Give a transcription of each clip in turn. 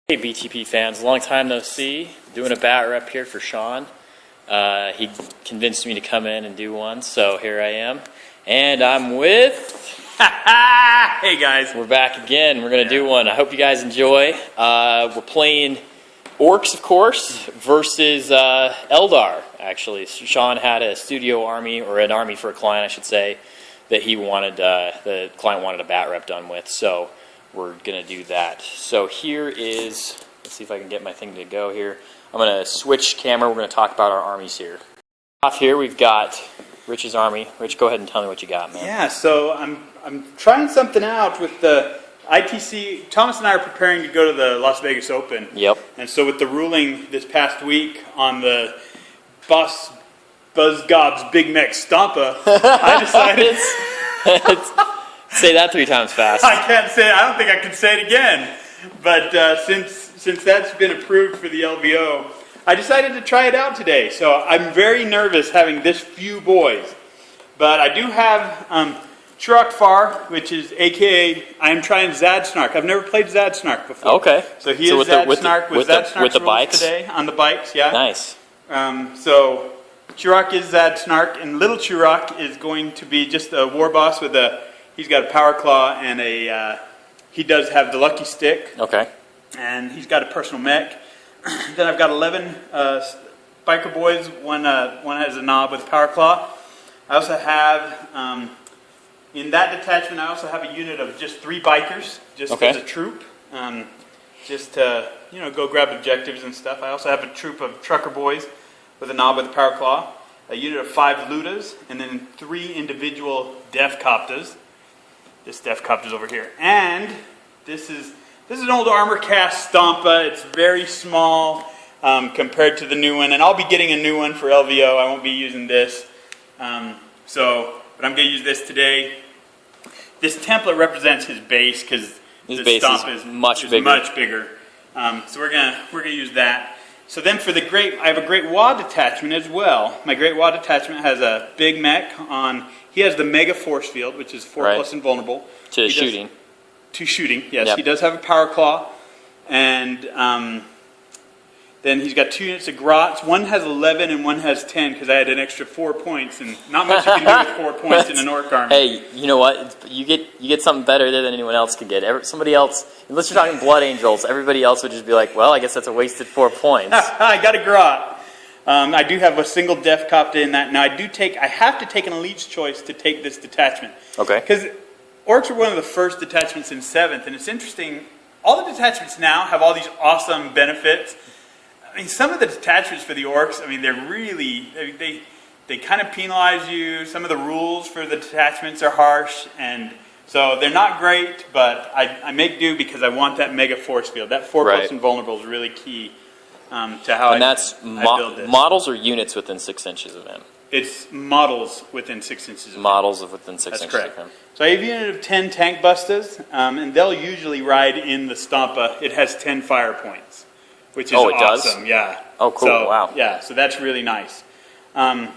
Hey BTP fans, long time no see. Doing a bat rep here for Sean. He convinced me to come in and do one, so here I am. And I'm with... Hey guys. We're back again. We're going to do one. I hope you guys enjoy. We're playing Orks, of course, versus Eldar, actually. Sean had a studio army, or an army for a client, I should say, that he wanted, the client wanted a bat rep done with, so we're going to do that. So here is, let's see if I can get my thing to go here. I'm going to switch camera. We're going to talk about our armies here. Off here we've got Rich's army. Rich, go ahead and tell me what you got, man. Yeah, so I'm trying something out with the ITC. Thomas and I are preparing to go to the Las Vegas Open. Yep. And so with the ruling this past week on the Buzzgob's Big Mech Stompa, I decided... Say that 3 times fast. I can't say it. I don't think I can say it again. But since that's been approved for the LVO, I decided to try it out today. So I'm very nervous having this few boys. But I do have Chiraq, which is AKA I'm trying Zadsnark. I've never played Zadsnark before. Okay. So he is Zadsnark with the bikes today on the bikes. Yeah. Nice. So Chiraq is Zadsnark, and little Chiraq is going to be just a war boss with a. He's got a power claw and a. He does have the lucky stick. Okay. And he's got a personal mech. Then I've got 11 biker boys. One has a knob with a power claw. I also have in that detachment. I also have a unit of just 3 bikers, just as a troop, just to go grab objectives and stuff. I also have a troop of trucker boys with a knob with a power claw, a unit of 5 lutas, and then 3 individual def coptas. This def copta's over here, and this is an old armor cast Stompa. It's very small compared to the new one, and I'll be getting a new one for LVO. I won't be using this, but I'm going to use this today. This template represents his base because his the base Stompa is much bigger. So we're gonna use that. So then for the I have a Great Wad detachment as well. My Great Wad detachment has a big mech on. He has the Mega Force Field, which is 4+ invulnerable. To shooting. To shooting, yes. Yep. He does have a power claw. And then he's got 2 units of Grots. One has 11 and one has 10 because I had an extra 4 points. And not much you can do with 4 points in an Ork army. Hey, you know what? You get something better there than anyone else could get. Somebody else, unless you're talking Blood Angels, everybody else would just be like, well, I guess that's a wasted 4 points. I got a Grot. I do have a single def copta in that. Now I have to take an elite's choice to take this detachment. Okay. Because Orks are one of the first detachments in 7th, and it's interesting. All the detachments now have all these awesome benefits. I mean, some of the detachments for the Orks, I mean, they're really they kind of penalize you. Some of the rules for the detachments are harsh, and so they're not great. But I make do because I want that mega force field. That 4+ invulnerable is really key. To how and that's I build this. Models or units within 6 inches of him? It's models within 6 inches of him. Models within 6 That's inches correct. of him. So I have a unit of 10 tank bustas, and they'll usually ride in the Stompa. It has 10 fire points, which is awesome. Does? Yeah. Oh, cool. So, wow. Yeah, so that's really nice. And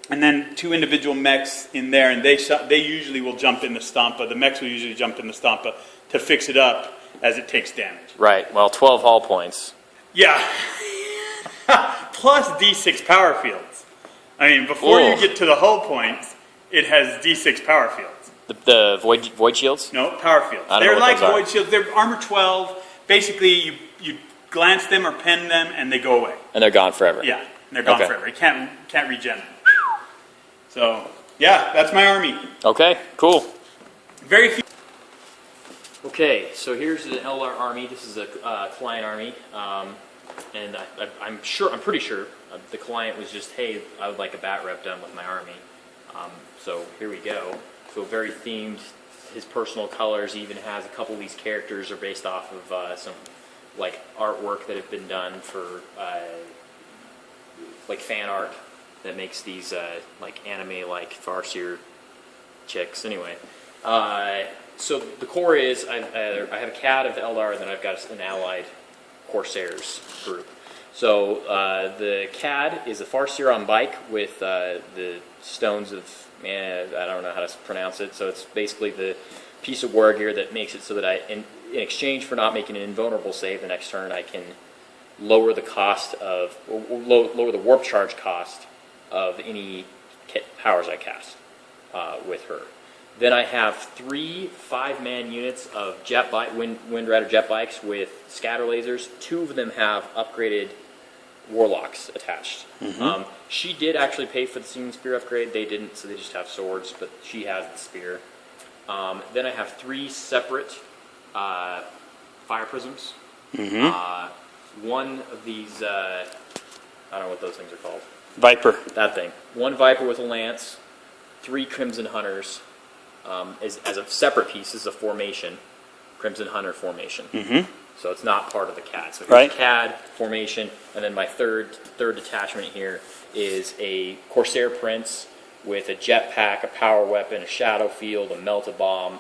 then 2 individual mechs in there, and they usually will jump in the Stompa. The mechs will usually jump in the Stompa to fix it up as it takes damage. Right. Well, 12 hull points. Yeah. Plus D6 power fields. I mean, before you get to the hull points, it has D6 power fields. The void shields? No, power fields. They're like void shields. They're armor 12. Basically, you glance them or pen them, and they go away. And they're gone forever. Yeah, and they're gone forever. You can't regen them. So, yeah, that's my army. Okay, cool. Very few. Okay, so here's the Eldar army. This is a client army. And I'm pretty sure the client was just, hey, I would like a bat rep done with my army. So here we go. So very themed. His personal colors. He even has a couple of these characters are based off of some like artwork that have been done for like fan art that makes these like anime like Farseer chicks. Anyway, so the core is I have a CAD of Eldar, and then I've got an allied Corsairs group. So the CAD is a Farseer on bike with the stones of, I don't know how to pronounce it, so it's basically the piece of war gear that makes it so that in exchange for not making an invulnerable save the next turn, I can lower the cost of, or lower the warp charge cost of any powers I cast with her. Then I have 3 5-man units of Wind Rider jet bikes with scatter lasers. 2 of them have upgraded warlocks attached. She did actually pay for the Singing Spear upgrade. They didn't, so they just have swords, but she has the spear. Then I have 3 separate fire prisms. One of these, I don't know what those things are called. Viper. That thing. 1 Viper with a lance, 3 Crimson Hunters, as a separate piece, as a formation, Crimson Hunter formation. So it's not part of the CAD. So here's CAD formation, and then my third detachment here is a Corsair Prince with a jetpack, a power weapon, a shadow field, a melta bomb.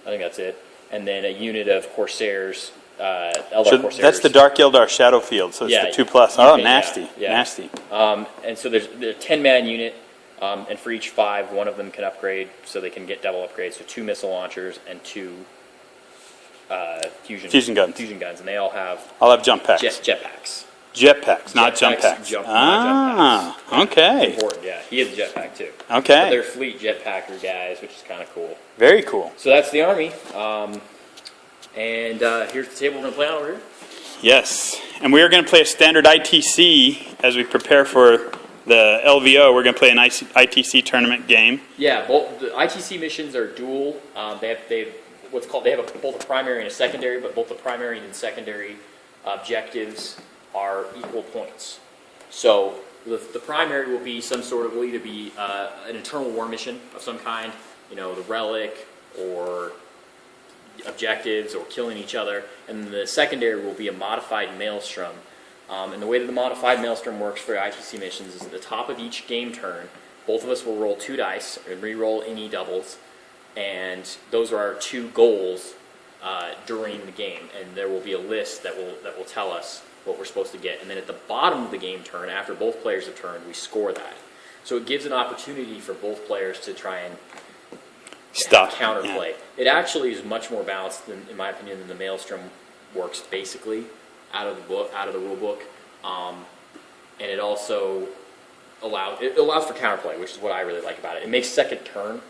I think that's it. And then a unit of Corsairs, Eldar Corsairs. That's the Dark Eldar shadow field, so it's the 2+. Oh, nasty. Nasty. And so there's a 10-man unit, and for each 5, one of them can upgrade, so they can get double upgrades. So 2 missile launchers and 2 fusion guns, and they all have. I'll have jump packs. Jetpacks. Jetpacks, not jump packs. Not jump packs. Okay. Important, yeah. He has a jetpack too. Okay. So they're fleet jetpacker guys, which is kind of cool. Very cool. So that's the army, and here's the table we're going to play on over here. Yes, and we are going to play a standard ITC as we prepare for the LVO. We're going to play an ITC tournament game. Yeah, both the ITC missions are dual. They have both a primary and a secondary, but both the primary and secondary objectives are equal points. So the primary will be will either be an internal war mission of some kind, the relic or objectives or killing each other, and the secondary will be a modified maelstrom. And the way that the modified maelstrom works for ITC missions is at the top of each game turn, both of us will roll 2 dice and re-roll any doubles, and those are our 2 goals during the game. And there will be a list that will tell us what we're supposed to get. And then at the bottom of the game turn, after both players have turned, we score that. So it gives an opportunity for both players to try and counterplay. It actually is much more balanced, in my opinion, than the Maelstrom works basically out of the rule book, and it also allows for counterplay, which is what I really like about it. It makes second turn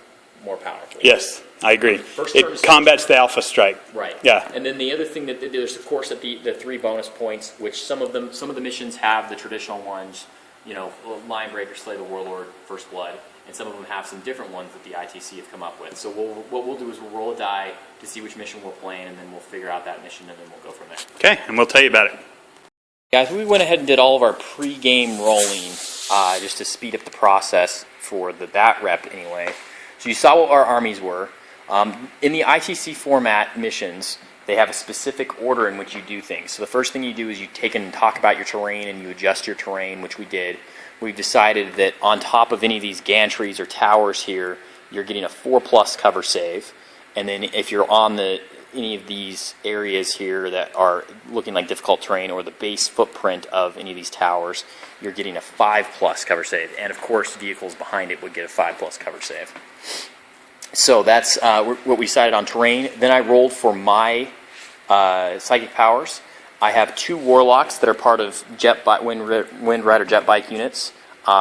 more powerful. Yes, I agree. It combats the alpha strike. Right. Yeah. And then the other thing that there's, of course, the 3 bonus points, which some of the missions have the traditional ones, Line Breaker, Slay the Warlord, First Blood, and some of them have some different ones that the ITC have come up with. So what we'll do is we'll roll a die to see which mission we're playing, and then we'll figure out that mission, and then we'll go from there. Okay, and we'll tell you about it. Guys, we went ahead and did all of our pre-game rolling just to speed up the process for that rep anyway. So you saw what our armies were. In the ITC format missions, they have a specific order in which you do things. So the first thing you do is you take and talk about your terrain and you adjust your terrain, which we did. We've decided that on top of any of these gantries or towers here, you're getting a 4+ cover save. And then if you're on any of these areas here that are looking like difficult terrain or the base footprint of any of these towers, you're getting a 5+ cover save. And of course, vehicles behind it would get a 5+ cover save. So that's what we decided on terrain. Then I rolled for my psychic powers. I have 2 warlocks that are part of Wind Rider jet bike units.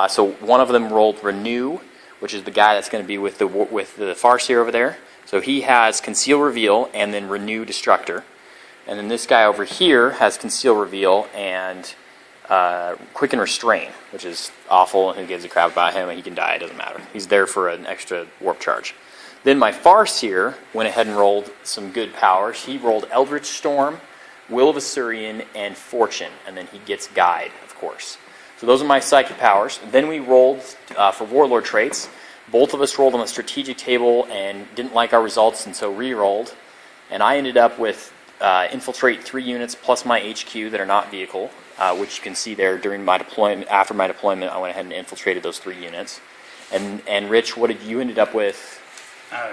So one of them rolled Renew, which is the guy that's going to be with the Farseer over there. So he has Conceal Reveal and then Renew Destructor. And then this guy over here has Conceal Reveal and Quicken Restrain, which is awful, and who gives a crap about him, and he can die, it doesn't matter. He's there for an extra warp charge. Then my Farseer went ahead and rolled some good powers. He rolled Eldritch Storm, Will of Assyrian, and Fortune, and then he gets Guide, of course. So those are my psychic powers. Then we rolled for Warlord traits. Both of us rolled on the strategic table and didn't like our results, and so re-rolled. And I ended up with Infiltrate 3 units plus my HQ that are not vehicle, which you can see there during my deployment. After my deployment, I went ahead and infiltrated those 3 units. And Rich, what did you ended up with?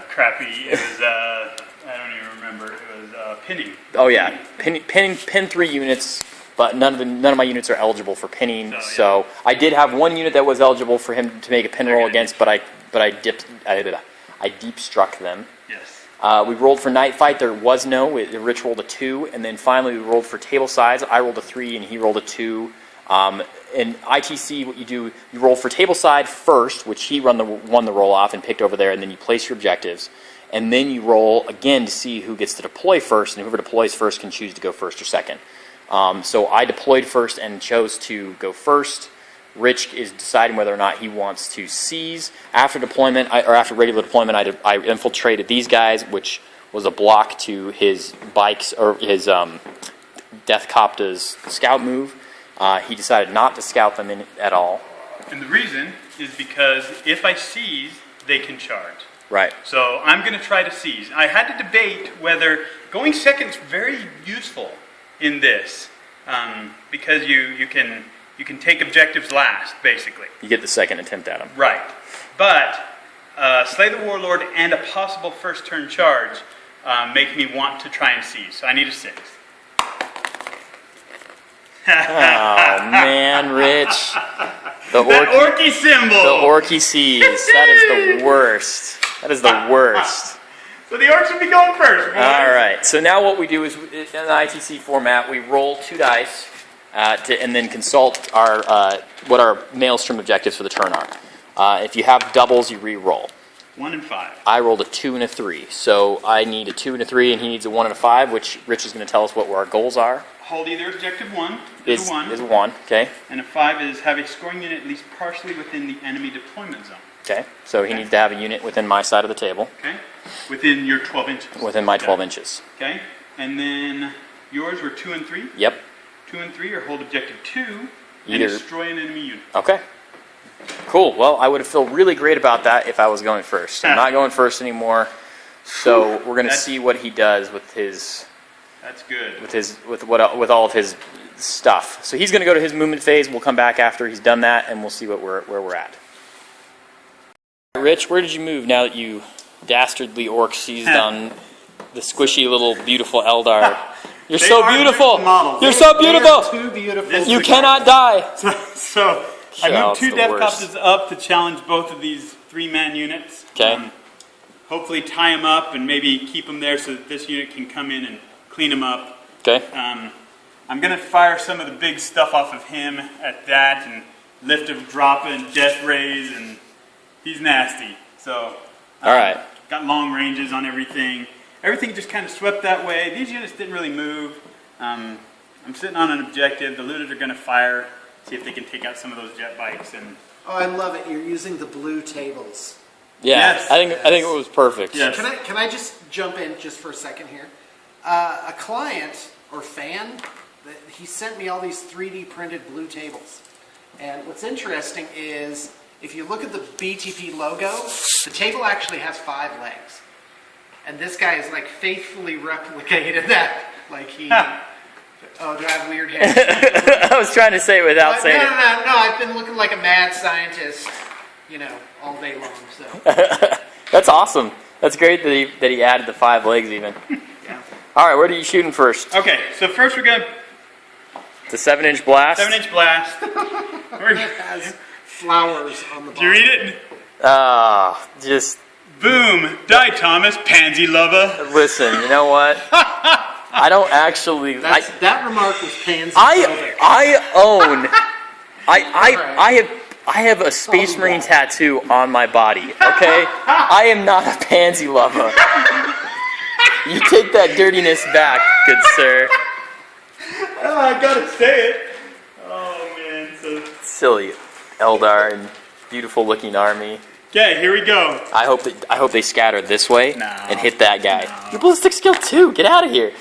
Crappy. It was, I don't even remember. It was pinning. Oh, yeah. Pin 3 units, but none of my units are eligible for pinning. So I did have 1 unit that was eligible for him to make a pin roll against, but I deep struck them. Yes. We rolled for Night Fight. There was no. Rich rolled a 2, and then finally we rolled for table sides. I rolled a 3, and he rolled a 2. In ITC, what you do, you roll for table side first, which he won the roll off and picked over there, and then you place your objectives, and then you roll again to see who gets to deploy first, and whoever deploys first can choose to go first or second. So I deployed first and chose to go first. Rich is deciding whether or not he wants to seize. After deployment, or after regular deployment, I infiltrated these guys, which was a block to his bikes, or his Death Copta's scout move. He decided not to scout them in at all. And the reason is because if I seize, they can charge. Right. So I'm going to try to seize. I had to debate whether going second is very useful in this, because you can take objectives last, basically. You get the second attempt at them. Right. But Slay the Warlord and a possible first turn charge make me want to try and seize. So I need a 6. Oh man, Rich. The Orky symbol. The Orky seize. That is the worst. That is the worst. So the Orcs would be going first. Boys. All right. So now what we do is, in the ITC format, we roll 2 dice and then consult our what our maelstrom objectives for the turn are. If you have doubles, you re-roll. 1 and 5. I rolled a 2 and a 3. So I need a 2 and a 3, and he needs a 1 and a 5, which Rich is going to tell us what our goals are. Hold either objective 1 Is a 1. Is a 1, okay. And a 5 is have a scoring unit at least partially within the enemy deployment zone. Okay, so he needs to have a unit within my side of the table. Okay. Within your 12 inches. Within my 12 inches. Okay. And then yours were 2 and 3? Yep. 2 and 3 or hold objective 2 and Either. destroy an enemy unit. Okay. Cool. Well, I would feel really great about that if I was going first. I'm not going first anymore. So we're going to see what he does with his... That's good. With all of his stuff. So he's going to go to his movement phase. We'll come back after he's done that, and we'll see where we're at. Rich, where did you move now that you dastardly orc seized on the squishy little beautiful Eldar? You're so beautiful. You're so beautiful. Too beautiful. You cannot die. So I moved 2 Death Copters up to challenge both of these 3-man units. Okay. Hopefully tie them up and maybe keep them there so that this unit can come in and clean them up. Okay. I'm going to fire some of the big stuff off of him at that and lift him, drop and death rays, and he's nasty. So all right. Got long ranges on everything. Everything just kind of swept that way. These units didn't really move. I'm sitting on an objective. The looters are going to fire, see if they can take out some of those jet bikes. And Oh, I love it. You're using the blue tables. Yeah, Yes. I think it was perfect. Yes. Can I just jump in just for a second here? A client or fan, he sent me all these 3D printed blue tables. And what's interesting is if you look at the BTP logo, the table actually has 5 legs. And this guy is like faithfully replicated that. Like he... Oh, do I have weird hair? I was trying to say it without saying it. No, I've been looking like a mad scientist, all day long. So That's awesome. That's great that he added the 5 legs even. yeah. All right, where are you shooting first? Okay, so first we're going to... It's a 7-inch blast. 7-inch blast. It has flowers on the bottom. Did you read it? Just... Boom. Die, Thomas, pansy lover. Listen, you know what? I don't actually... That remark was pansy. I have a Space Marine tattoo on my body, okay? I am not a pansy lover. You take that dirtiness back, good sir. Oh, I gotta say it. Oh, man. So... Silly Eldar and beautiful looking army. Okay, here we go. I hope they scatter this way No. and hit that guy. Your ballistic skill 2. Get out of here.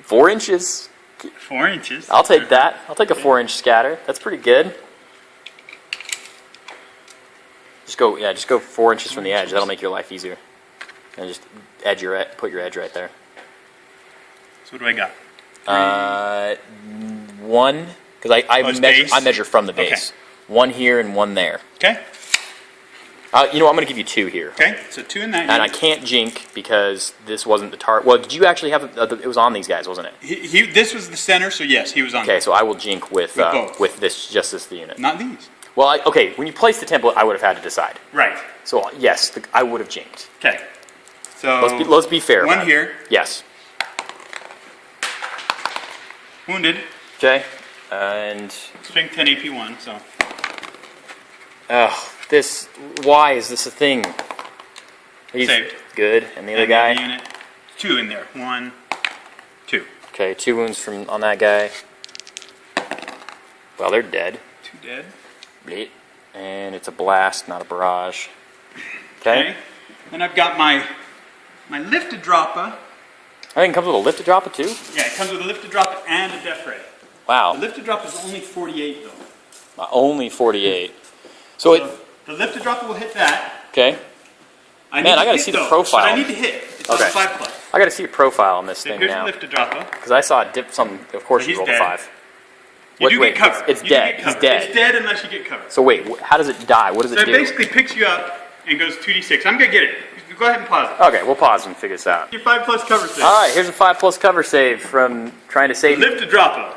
4 inches. 4 inches. I'll take that. I'll take a 4-inch scatter. That's pretty good. Just go 4 inches from the edge. That'll make your life easier. And just put your edge right there. So what do I got? 1, because base? I measure from the base. Okay. 1 here and 1 there. Okay. I'm going to give you 2 here. Okay, so 2 in that And I unit. can't jink because this wasn't the target. Well, did you actually have it was on these guys, wasn't it? This was the center, so yes, he was on. Okay, so I will jink with both. this unit. Not these. Well, when you place the template, I would have had to decide. Right. So yes, I would have jinked. Okay. So let's be fair. One about it. here, Yes. wounded, Okay. And strength 10, AP 1. So this. Why is this a thing? He's saved. good. And the other And guy. the unit, 2 in there. 1, 2. Okay, 2 wounds on that guy. Well, they're dead. 2 dead. Bleep. And it's a blast, not a barrage. Okay. Then I've got my lifted dropper. I think it comes with a lifted dropper too. Yeah, it comes with a lifted dropper and a death ray. Wow. The lifted dropper is only 48 though. Only 48. So it. The lifted dropper will hit that. Okay. I Man, I gotta hit, see the though, profile. But I need to hit. It's Okay. on 5+. I got to see a profile on this So thing here's now the lifted dropper. because I saw it dip some. Of course, So you he's rolled a dead. 5. You do Wait, get covered. It's You do dead. get He's covered. dead. It's dead unless you get covered. So wait, how does it die? What does So it it do? basically picks you up and goes 2d6. I'm gonna get it. Go ahead and pause it. Okay, we'll pause and figure this out. Your 5+ cover save. All right, here's a 5+ cover save from trying to save. Lifted dropper.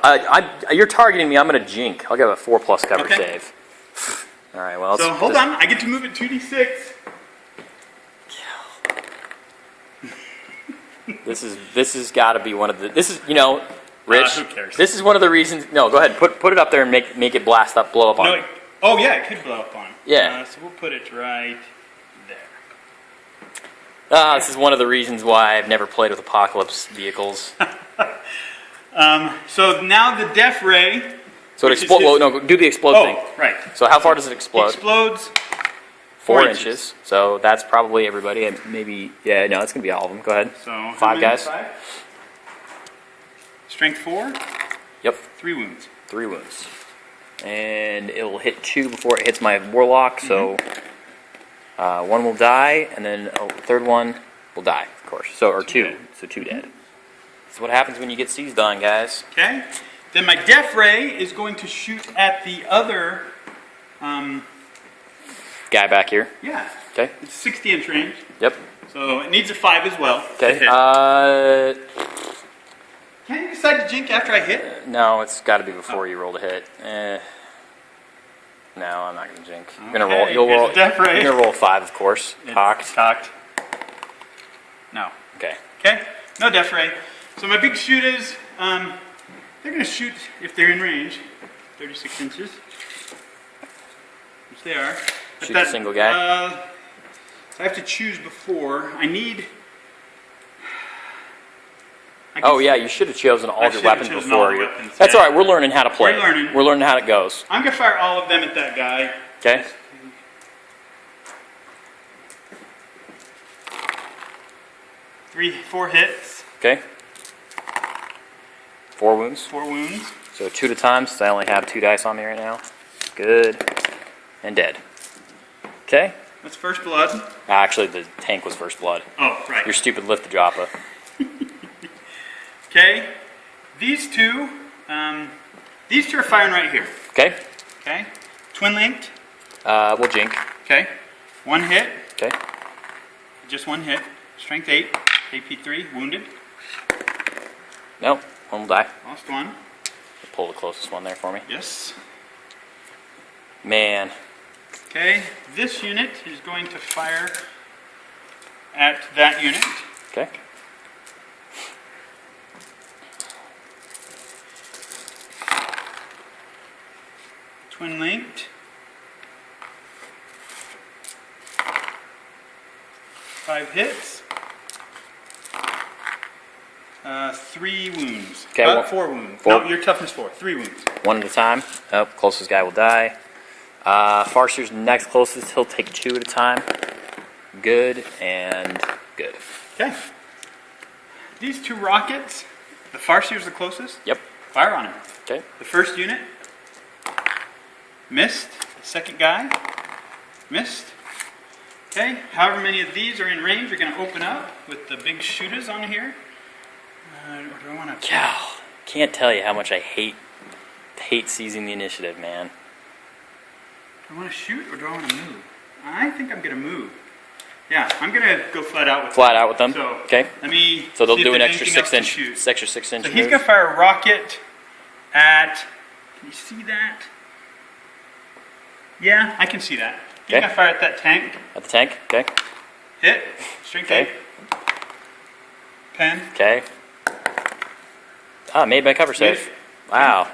You're targeting me. I'm going to jink. I'll give a 4+ cover Okay. save. All right. Well, So hold on. I get to move it 2d6. This has got to be one of the. This is Rich. Who cares? This is one of the reasons. No, go ahead. Put it up there and make it blast up, blow up on. No, me. oh yeah, it could blow up on. Yeah. So we'll put it right there. This is one of the reasons why I've never played with Apocalypse vehicles. So now the death ray. So it Which is explodes. his- Well, no, do the explode thing. Oh, right. So how far does it explode? Explodes 4 inches. So that's probably everybody. And maybe, yeah, no, it's going to be all of them. Go ahead. So how 5 many? guys. 5? Strength 4. Yep. 3 wounds. 3 wounds. And it'll hit 2 before it hits my warlock. So 1 will die, and then a third one will die, of course. Or 2. dead. So 2 dead. That's what happens when you get seized on, guys. Okay. Then my death ray is going to shoot at the other. Guy back here. Yeah. Okay. It's 60-inch range, Yep. so it needs a 5 as well. to Okay. hit. Can you decide to jink after I hit? No, it's got to be before you roll the hit. No, I'm not gonna jink. You're gonna roll. Okay, You'll here's roll. the death ray. You're gonna roll 5, of course. Cocked. Cocked. No. Okay. Okay. No death ray. So my big shoot is they're going to shoot if they're in range, 36 inches, which they are. But Shoot the single guy? So I have to choose before. I need. Oh yeah, you should have chosen all I of your should have weapons chosen all before the you. weapons, That's yeah. all right. We're learning how to play. We're learning. We're learning how it goes. I'm going to fire all of them at that guy. Okay. Four hits, Okay. 4 wounds. 4 wounds. So 2 at a time, since I only have 2 dice on me right now. Good. And dead. Okay. That's first blood. Actually, the tank was first blood. Oh, right. Your stupid lift the dropper. Okay. These two are firing right here. Okay. Okay. Twin linked. We'll jink. Okay. 1 hit. Okay. Just 1 hit. Strength 8. AP 3. Wounded. No, 1 will die. Lost 1. Pull the closest one there for me. Yes. Man. Okay. This unit is going to fire at that unit. Okay. Twin linked. 5 hits. 3 wounds. Okay, 4 wounds. 4. No, your toughness 4. 3 wounds. 1 at a time. Oh, closest guy will die. Farseer's next closest. He'll take 2 at a time. Good and good. Okay. These 2 rockets, the Farseer's the closest. Yep. Fire on him. Okay. The first unit missed. The second guy missed. Okay. However many of these are in range are going to open up with the big shooters on here. Or do I want to? Cow. Can't tell you how much I hate seizing the initiative, man. Do I want to shoot or do I want to move? I think I'm going to move. Yeah, I'm going to go flat out with Flat out with them. So, Okay. Let me. So they'll see if do an there's extra anything else 6 to inch, shoot. extra 6 inch So he's move. going to fire a rocket at. Can you see that? Yeah, I can see that. He's Okay. going to fire at that tank. At the tank. Okay. Hit. Strength Okay. 8. pen. Okay. Ah, made my cover save. Made it. Wow.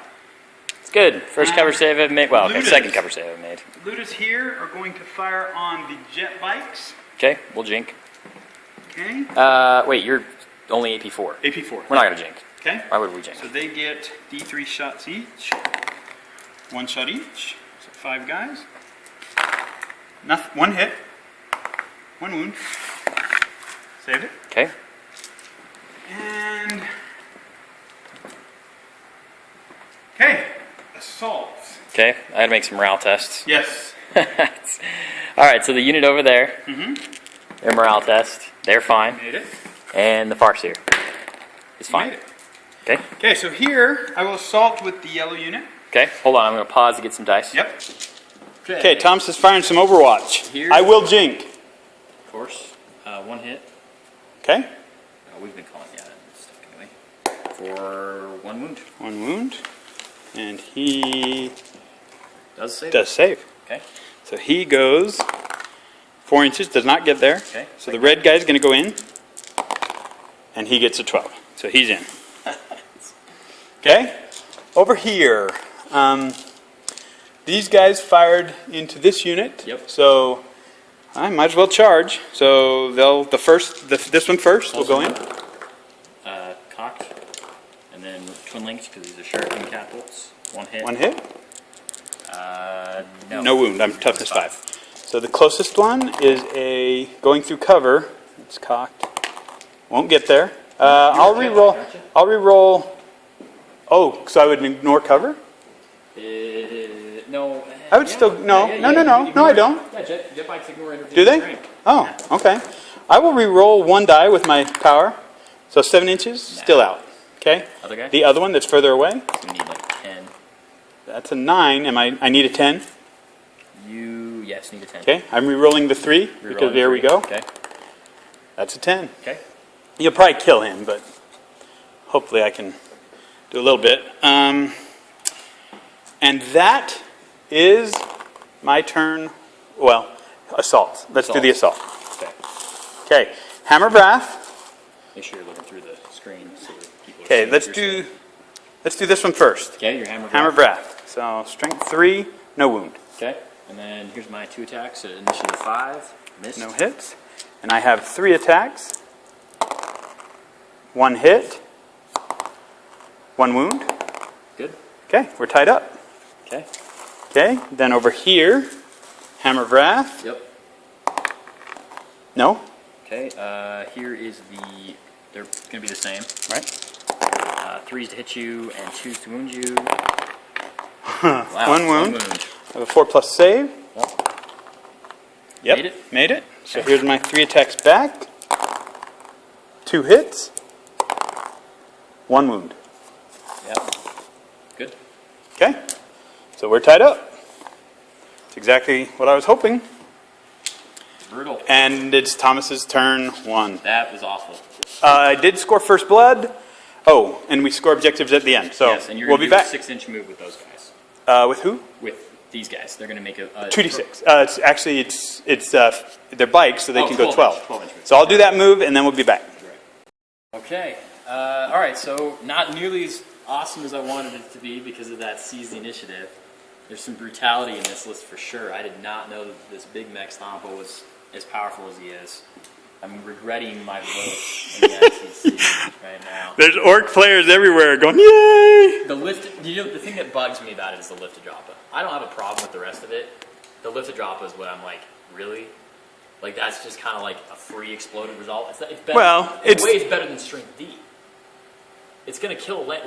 It's good. First cover save I've made. Well, okay, Ludas. second cover save I've made. Ludas here are going to fire on the jet bikes. Okay, we'll jink. Okay. Wait, you're only AP4. AP4. We're not gonna jink. Okay. Why would we jink? So they get D3 shots each. 1 shot each. So 5 guys. One hit. 1 wound. Saved it. Okay. And okay, assaults. Okay, I gotta make some morale tests. Yes. All right, so the unit over there, their morale test, they're fine, Made it. and the Farseer is fine. Made it. Okay. Okay, so here I will assault with the yellow unit. Okay. Hold on, I'm gonna pause to get some dice. Yep. Okay, Thomas is firing some Overwatch. Here. I will jink. Of course. 1 hit. Okay. We've been calling anyway. For 1 wound. 1 wound. And he Does save. does save. Okay. So he goes 4 inches, does not get there. Okay. So the red guy is going to go in. And he gets a 12. So he's in. Okay. Over here. These guys fired into this unit. Yep. So I might as well charge. So this one first will go in. Cocked. And then twin links because these are shuriken catapults. 1 hit. 1 hit. No. No wound. I'm toughness 5. So the closest one is a going through cover. It's cocked. Won't get there. I'll re-roll. I'll re-roll. Oh, so I would ignore cover? No. I would still no. No, I don't. Yeah, jet bikes ignore energy. Do they? Oh, okay. I will re-roll 1 die with my power. So 7 inches, still out. Okay. Other guy? The other one that's further away. So we need like 10. That's a 9. I need a 10. Yes, need a 10. Okay. I'm re-rolling the 3 because there we go. Okay. That's a 10. Okay. You'll probably kill him, but hopefully I can do a little bit. And that is my turn. Well, assault. Let's do the assault. Okay. Okay. Hammer of Wrath. Make sure you're looking through the screen so that people are Okay. seeing Let's what you're do seeing. this one first. Okay, your hammer. Hammer of Wrath. So strength 3, no wound, Okay. And then here's my 2 attacks at initiative 5. Missed. no hits, and I have 3 attacks. 1 hit, 1 wound. Good. Okay, we're tied up. Okay. Okay, then over here, Hammer of Wrath. Yep. No, Okay. Here is they're going to be the same. right? 3s to hit you and 2s to wound you. Wow. 1 wound. I have a 4+ save. Yep, Made it? So here's my 3 attacks back. 2 hits. 1 wound. Yep. Good. Okay, so we're tied up. That's exactly what I was hoping. Brutal. And it's Thomas's turn 1. That was awful. I did score first blood. Oh, and we score objectives at the end. So Yes, and you're we'll going be to do back. a 6-inch move with those guys. With who? With these guys. They're going to make a 2d6. It's actually they're bikes, so they can go 12 12. inch move. So I'll do that move, and then we'll be back. Okay. All right. So not nearly as awesome as I wanted it to be because of that seize the initiative. There's some brutality in this list for sure. I did not know that this big mech Stompa was as powerful as he is. I'm regretting my vote in the ICC right now. There's orc players everywhere going, yay! The thing that bugs me about it is the lift to droppa. I don't have a problem with the rest of it. The lift to droppa is what I'm like, really? Like that's just kind of like a free exploded result. It's better. Well, in a way, it's better than strength D. It's going to kill that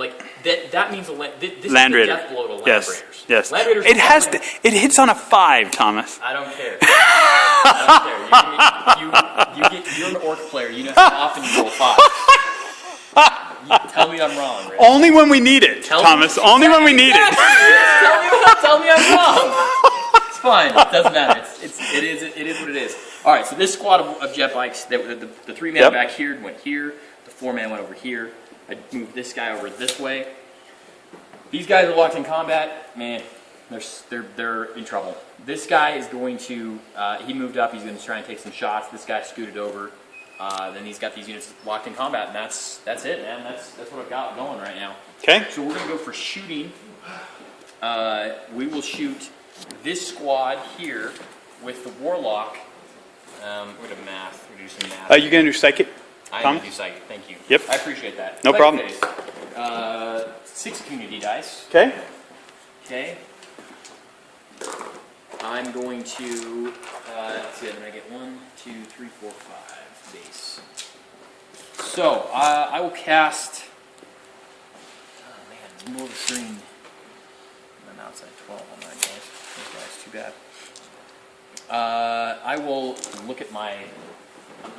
means this Land is a Raider. death blow to Land Yes, Raiders. yes. Land Raiders It has probably- to. It hits on a 5, Thomas. I don't care. I don't care. You're an orc player. You know how often you roll 5. Tell me I'm wrong, Rick. Only when we need it, Thomas. Only when we need it. Tell me I'm wrong. It's fine. It doesn't matter. It is what it is. All right. So this squad of jet bikes, the 3-man back here went here. The 4-man went over here. I moved this guy over this way. These guys are locked in combat. Man, they're in trouble. This guy is going to. He moved up. He's going to try and take some shots. This guy scooted over. then he's got these units locked in combat, and that's it, man. That's what I've got going right now. Okay. So we're gonna go for shooting. We will shoot this squad here with the warlock. We're gonna math. We're gonna do some math. You gonna do psychic? I'm gonna do psychic. Thank you. Yep. I appreciate that. No problem. Phase. 6 community dice. Okay. Okay. I'm going to, let's see, I'm going to get 1, 2, 3, 4, 5 base. So, I will cast, oh man, more of the screen. I'm outside 12 on that, guys. That's too bad. I will look at how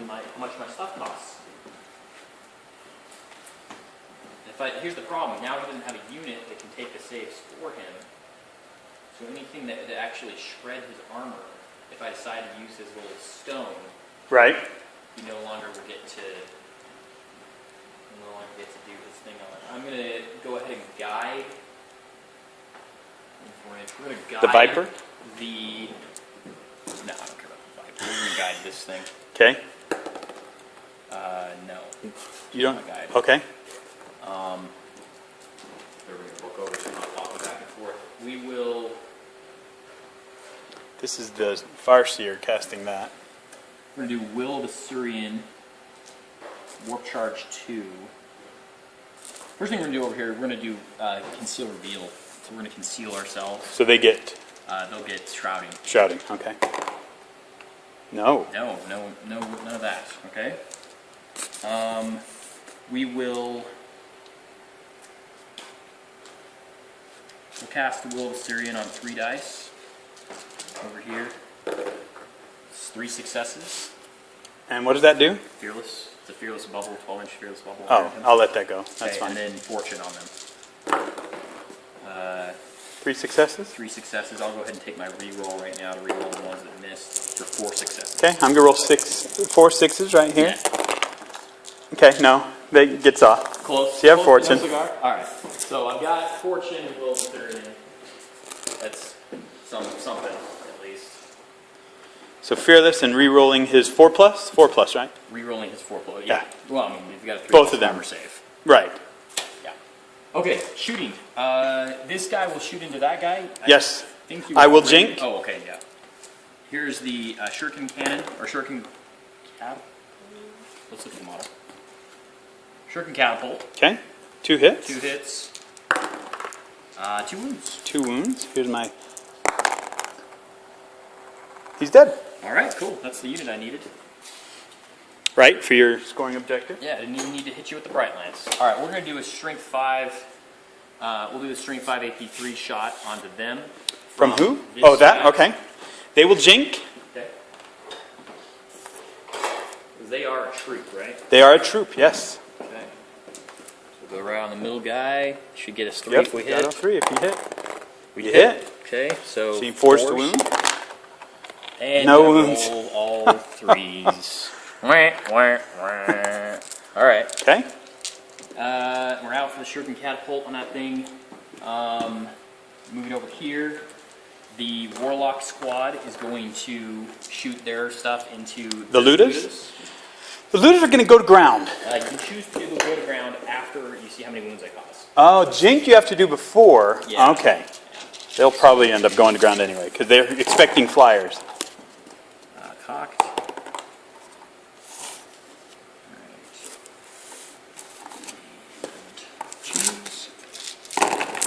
much my stuff costs. Here's the problem, now he doesn't have a unit that can take the saves for him. So anything that actually shred his armor, if I decide to use his little stone, Right. he no longer will get to do his thing on it. I'm gonna go ahead and guide. We're gonna guide The Viper? No, I don't care about the Viper. We're gonna guide this thing. Okay. No. You don't. Not guide. Okay. We're gonna look over so we're not talking back and forth. We will. This is the Farseer casting that. We're going to do Will of Assyrian, Warp Charge 2. First thing we're going to do over here, we're going to do Conceal Reveal. So we're going to conceal ourselves. So they get They'll get Shrouding. shouting. Okay. No. No, none of that. Okay? We'll cast the Will of Assyrian on 3 dice. Over here. It's 3 successes. And what does that do? Fearless. It's a fearless bubble, 12-inch fearless bubble. Oh, I'll let that go. That's okay, fine. And then fortune on them. 3 successes? 3 successes. I'll go ahead and take my reroll right now to reroll the ones that missed for 4 successes. Okay, I'm gonna roll 4 6s right here. Yeah. Okay, no, that gets off. Close. So you have Close to fortune. no cigar? All right. So I've got fortune and will of Assyrian. That's something at least. So fearless and re-rolling his 4+? 4+, right? Rerolling his 4 plus. Yeah. Well, I mean, you've got a 3 Both plus of them. armor save. Right. Yeah. Okay, shooting. This guy will shoot into that guy. Yes. think you I will already- jink. Oh, okay, yeah. Here's the shuriken cannon, or shuriken catapult. Let's look at the model. Shuriken catapult. Okay. 2 hits. 2 hits. 2 wounds. 2 wounds. Here's my... He's dead. All right, cool. That's the unit I needed. Right, for your scoring objective. Yeah, I didn't even need to hit you with the Bright Lance. All right, we're going to do a Strength 5. We'll do a Strength 5 AP3 shot onto them. From who? This Oh, that? guy. Okay. They will jink. Okay. Because they are a troop, right? They are a troop, yes. Okay. So we'll go right on the middle guy. Should get us 3 Yep, if we got a hit. 3 if you hit. We You hit. Okay, so. So you force the wound. And No you wounds. roll all 3s. Wah, wah, wah. All right. Okay. We're out for the shuriken catapult on that thing. Moving over here, the warlock squad is going to shoot their stuff into The looters? The looters are going to go to ground. You can choose to go to ground after you see how many wounds they cause. Oh, jink you have to do before. Yeah. Okay. They'll probably end up going to ground anyway because they're expecting flyers. Cocked. Choose.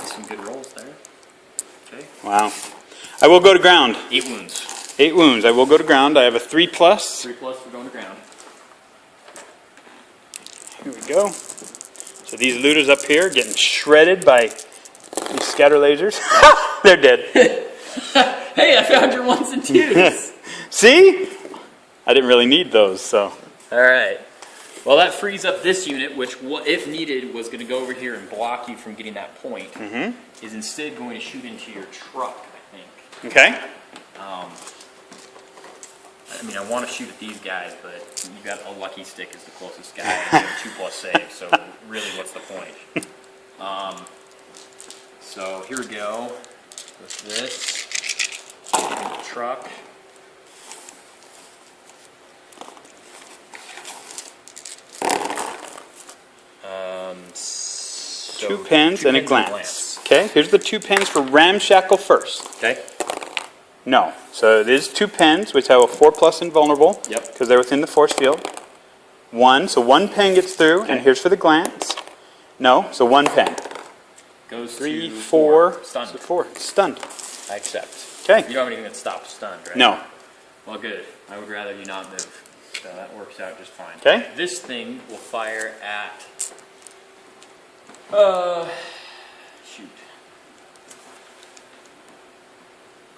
Some good rolls there. Okay. Wow. I will go to ground. 8 wounds. 8 wounds. I will go to ground. I have a 3+. 3+ for going to ground. Here we go. So these looters up here getting shredded by these scatter lasers. They're dead. Hey, I found your 1s and 2s. See? I didn't really need those, so. All right. Well, that frees up this unit, which, if needed, was going to go over here and block you from getting that point. Is instead going to shoot into your truck, I think. Okay. I mean, I want to shoot at these guys, but you got a lucky stick as the closest guy, and you have a 2+ save. So really, what's the point? So here we go with this. Get into the truck. So 2 pins and a and glance. Okay, here's the 2 pins for ramshackle first. Okay. No. So it is 2 pins, which have a 4+ invulnerable. Yep. Because they're within the force field. 1, so 1 pin gets through, and here's for the glance. No, so 1 pin. Goes 3, to 4, Stunned. so 4. Stunned. I accept. Okay. You don't have anything that stops stunned, right? No. Well, good. I would rather you not move. So that works out just fine. Okay. This thing will fire at... shoot.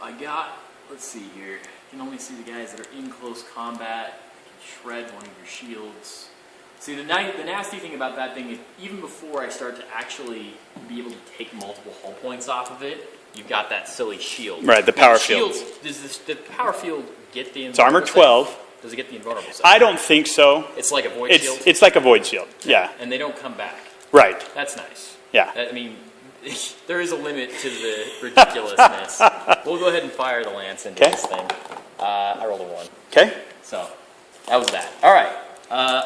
I got... Let's see here. You can only see the guys that are in close combat. You can shred one of your shields. See, the nasty thing about that thing is even before I start to actually be able to take multiple hull points off of it, you've got that silly shield. Right, the Now, power field. Does the power field get the It's armor invulnerable 12. save? Does it get the invulnerable save? I don't think so. It's like a void shield? It's like a void shield. Yeah. And they don't come back. Right. That's nice. Yeah. I mean, there is a limit to the ridiculousness. We'll go ahead and fire the lance into this thing. I rolled a 1. Okay. So, that was that. All right.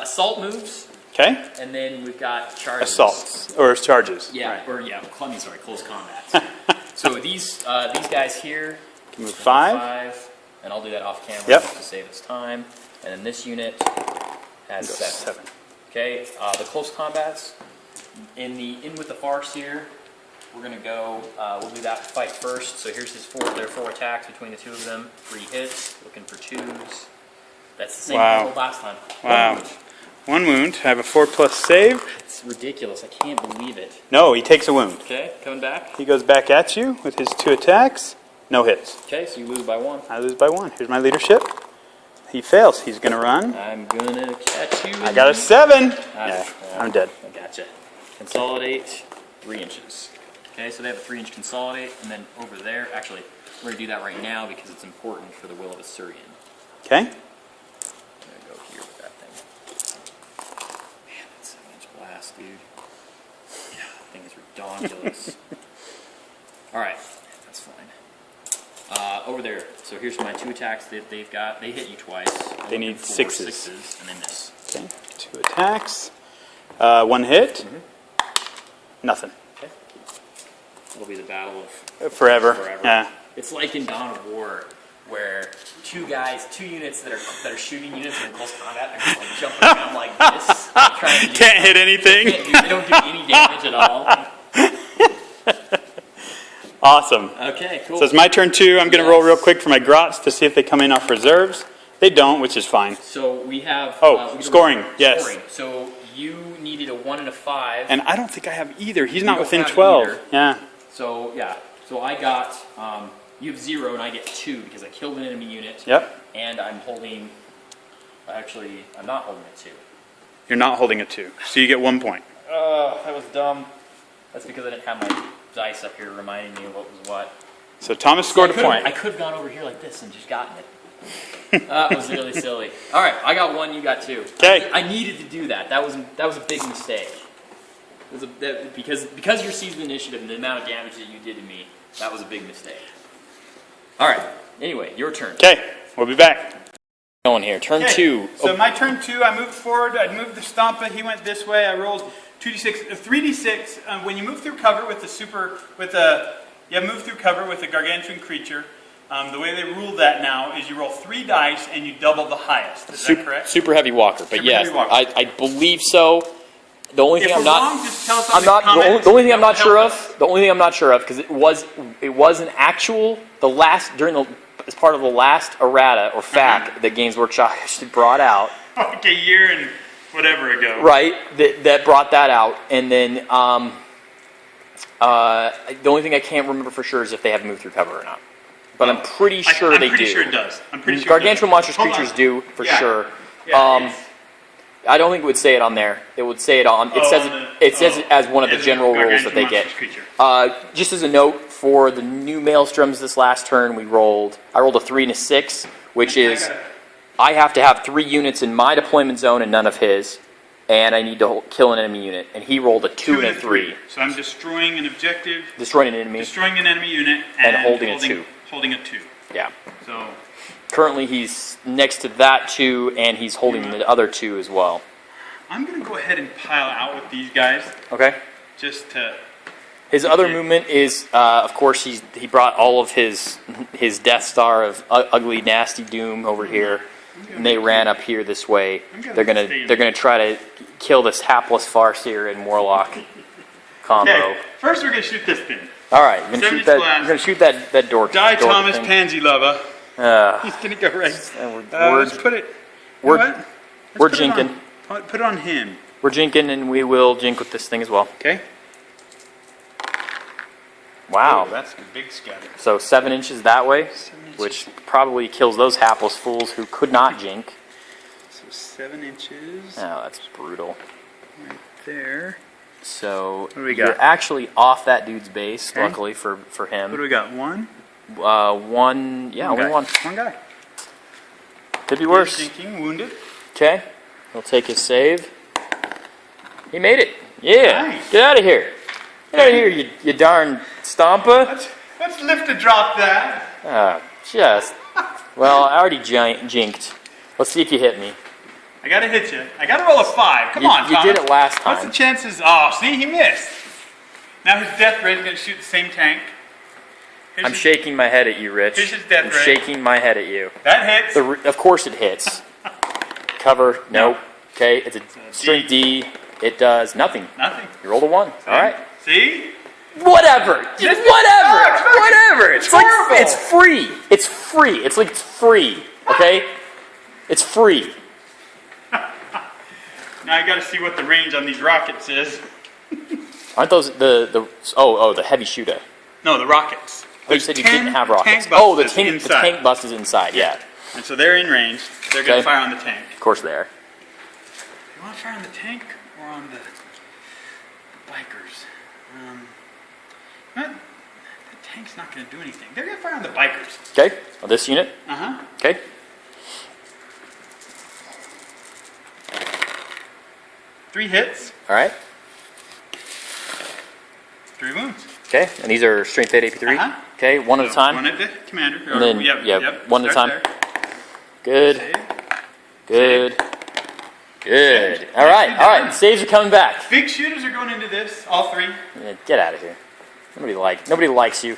Assault moves, Okay. and then we've got charges. Assaults or charges. Yeah, or close combat. So these guys here Can move 5. 5, and I'll do that off camera Yep. just to save us time. And then this unit has Goes 7. 7. Okay, the close combats in with the farce here. We're gonna go. We'll do that fight first. So here's their 4 attacks between the 2 of them. 3 hits, looking for 2s. That's the same Wow. roll last time. Wow. 1 wound. I have a 4+ save. It's ridiculous. I can't believe it. No, he takes a wound. Okay, coming back. He goes back at you with his 2 attacks. No hits. Okay, so you lose by 1. I lose by 1. Here's my leadership. He fails. He's going to run. I'm gonna catch you. I got a 7. Yeah, I'm dead. I gotcha. Consolidate 3 inches. Okay, so they have a 3-inch consolidate, and then over there, actually, we're gonna do that right now because it's important for the Will of Assyrian. Okay. I'm gonna go here with that thing. Man, that 7-inch blast, dude. Yeah, that thing is ridiculous. All right, that's fine. Over there. So here's my 2 attacks that they've got. They hit you twice. They need 4 6s. 6s, and then this. Okay. 2 attacks. 1 hit. Nothing. Okay. It'll be the battle of Forever. forever. Yeah. It's like in Dawn of War, where 2 units that are shooting units in close combat, they're just like jumping around like this, trying to do Can't hit anything. They don't do any damage at all. Awesome. Okay, cool. So it's my turn 2. I'm going to roll real quick for my grots to see if they come in off reserves. They don't, which is fine. So we have scoring. Yes. Scoring. So you needed a 1 and a 5. And I don't think I have either. He's not don't within have 12. either. Yeah. So yeah. So I got you have 0 and I get 2 because I killed an enemy unit. Yep. And I'm holding. Actually, I'm not holding a 2. You're not holding a 2. So you get 1 point. That was dumb. That's because I didn't have my dice up here reminding me of what was what. So Thomas scored a point. I could have gone over here like this and just gotten it. That was really silly. All right, I got 1, you got 2. Okay. I needed to do that. That was a big mistake. It was because you're seizing initiative and the amount of damage that you did to me, that was a big mistake. All right. Anyway, your turn. Okay. We'll be back. Going here. Turn Okay, 2. So my turn 2, I moved forward. I moved the Stompa. He went this way. I rolled 2d6, 3d6. When you move through cover with move through cover with a gargantuan creature. The way they rule that now is you roll 3 dice and you double the highest. Is that correct? Super heavy walker, but Super yes, heavy walker. I believe so. The only thing If I'm we're not. wrong, just tell us I'm in not. comments. The only thing I'm not Help sure us. of. The only thing I'm not sure of because it was an actual as part of the last errata or fact that Games Workshop actually brought out. Like a year and whatever ago. Right, that brought that out, and then the only thing I can't remember for sure is if they have moved through cover or not. But I'm pretty sure they do. I'm pretty sure it does. I'm pretty sure. Gargantuan monsters Hold creatures on. do for Yeah. sure. Yeah, it's- I don't think it would say it on there. It would say it on. It says it as one of the as a general rules that they gargantuan get. monstrous creature. Just as a note for the new Maelstroms this last turn, I rolled a 3 and a 6, which is I have to have 3 units in my deployment zone and none of his, and I need to kill an enemy unit. And he rolled a 2 and a 3, So I'm destroying an objective, destroying an enemy. destroying an enemy unit, And holding a 2. Holding a 2. Yeah. So Currently, he's next to that 2, and he's holding the other 2 as well. I'm going to go ahead and pile out with these guys. Okay. just to... His other movement is, of course, he brought all of his Death Star of ugly, nasty doom over here, and they ran up here this way. They're gonna try to kill this hapless Farseer and Warlock combo. Okay, first we're gonna shoot this thing. All right, you're gonna 70 shoot that. splash. You're gonna shoot that dork. Die dork Thomas thing. Pansy Lover. Uh, He's gonna go right. we're Let's put it. we're- You know what? Let's we're put it jinking. Put it on him. we're jinking, and we will jink with this thing as well. Okay. Wow. Oh, that's a big scatter. So 7 inches that way, 7 inches. which probably kills those hapless fools who could not jink. So 7 inches Oh, that's brutal. right there. So do we you're got? actually off that dude's base, Okay. luckily for What do him. we got? One. Only guy. one. One guy. Could be worse. Sinking, wounded. Okay, he'll take his save. He made it. Yeah, Nice. get out of here. Get out of here, you darn stompa. Let's lift and drop that. Well, I already jinked. Let's see if you hit me. I gotta hit you. I gotta roll a 5. Come You- on, you Thomas. did it last What's time. the chances? Oh, see, he missed. Now his death ray is gonna shoot the same tank. Here's I'm his- shaking my head at you, Rich. Here's his death I'm ray. shaking my head at you. That hits. Of course it hits. Cover, nope. Okay, it's a strength D. It does nothing. Nothing. You rolled a 1. All right. See? Whatever. This Whatever. sucks. Whatever. It's It's like horrible. it's free. It's free. It's like it's free. Okay? It's free. Now I gotta see what the range on these rockets is. Aren't those the heavy shooter? No, the rockets. Oh, you said you 10 didn't have rockets. tank Oh, the buses tank inside. bus is inside. Yeah. And so they're in range. They're gonna Okay. fire on the tank. Of course they are. You want to fire on the tank or on the bikers? The tank's not going to do anything. They're going to fire on the bikers. Okay. On this unit. Uh-huh. Okay. 3 hits, All right. 3 wounds. Okay. And these are strength 8 AP3. Uh-huh. Okay. One at a So time. One at the commander. And then, one at a time. Start Good. there. Save. Good. Good. Saved. All right. Nicely All right. done. Saves are coming back. Big shooters are going into this, all 3. Yeah, get out of here. Nobody likes you.